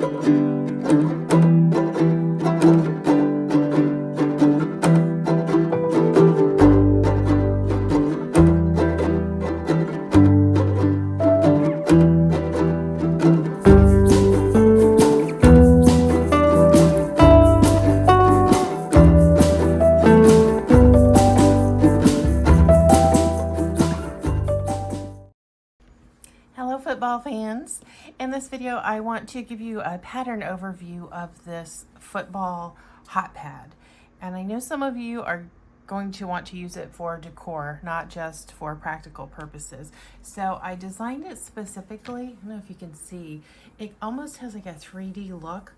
Hello football fans. In this video I want to give you a pattern overview of this football hot pad. And I know some of you are going to want to use it for decor, not just for practical purposes. So I designed it specifically, I don't know if you can see, it almost has like a 3D look.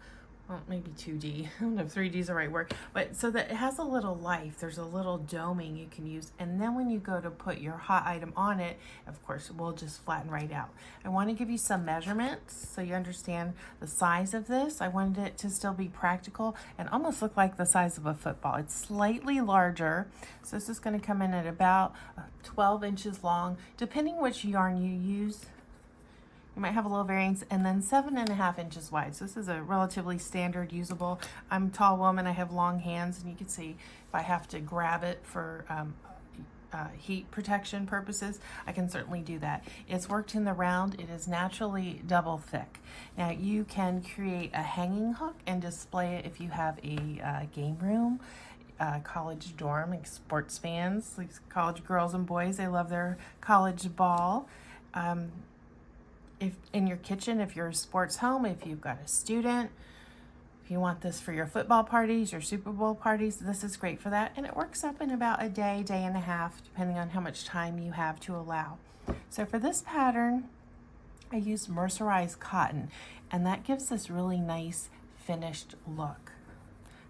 Well, maybe 2D, I don't know if 3D is the right word, but so that it has a little life. There's a little doming you can use, and then when you go to put your hot item on it, of course, it will just flatten right out. I want to give you some measurements so you understand the size of this. I wanted it to still be practical and almost look like the size of a football. It's slightly larger, so this is going to come in at about 12 inches long, depending which yarn you use. You might have a little variance, and then 7.5 inches wide. So this is a relatively standard usable. I'm a tall woman, I have long hands, and you can see if I have to grab it for heat protection purposes, I can certainly do that. It's worked in the round. It is naturally double thick. Now you can create a hanging hook and display it if you have a game room, college dorm, like sports fans, like college girls and boys, they love their college ball. If in your kitchen, if you're a sports home, if you've got a student, if you want this for your football parties, your Super Bowl parties, this is great for that. And it works up in about a day, day and a half, depending on how much time you have to allow. So for this pattern, I used mercerized cotton, and that gives this really nice finished look.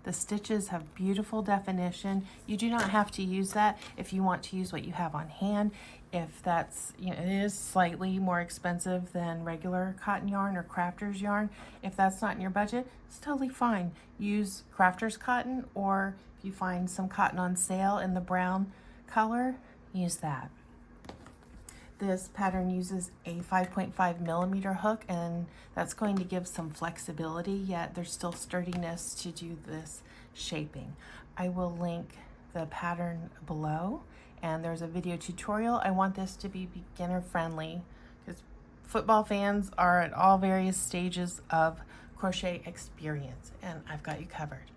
The stitches have beautiful definition. You do not have to use that if you want to use what you have on hand. If that's, it is slightly more expensive than regular cotton yarn or crafters yarn. If that's not in your budget, it's totally fine. Use crafters cotton, or if you find some cotton on sale in the brown color, use that. This pattern uses a 5.5 millimeter hook, and that's going to give some flexibility, yet there's still sturdiness to do this shaping. I will link the pattern below, and there's a video tutorial. I want this to be beginner friendly because football fans are at all various stages of crochet experience, and I've got you covered.